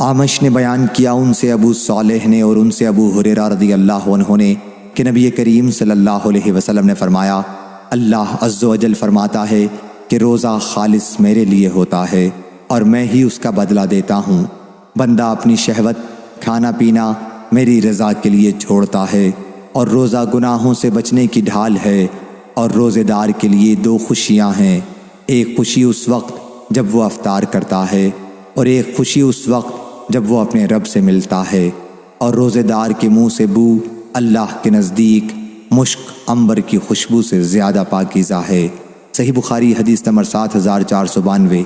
आमश ने बयान किया उनसे अबू सालेह ने और उनसे अबू हुरैरा रज़ियल्लाहु अन्हु ने कि नबी करीम सल्लल्लाहु अलैहि वसल्लम ने फरमाया, अल्लाह अज़्ज़ व जल फरमाता है कि रोज़ा खालिस मेरे लिए होता है और मैं ही उसका बदला देता हूँ। बंदा अपनी शहवत खाना पीना मेरी रज़ा के लिए छोड़ता है और रोज़ा गुनाहों से बचने की ढाल है। और रोज़ेदार के लिए दो खुशियाँ हैं, एक खुशी उस वक्त जब वो अफ्तार करता है और एक खुशी उस वक्त जब वो अपने रब से मिलता है। और रोज़ेदार के मुंह से बू अल्लाह के नज़दीक मुश्क अंबर की खुशबू से ज़्यादा पाकीज़ा है। सही बुखारी हदीस नंबर 7492।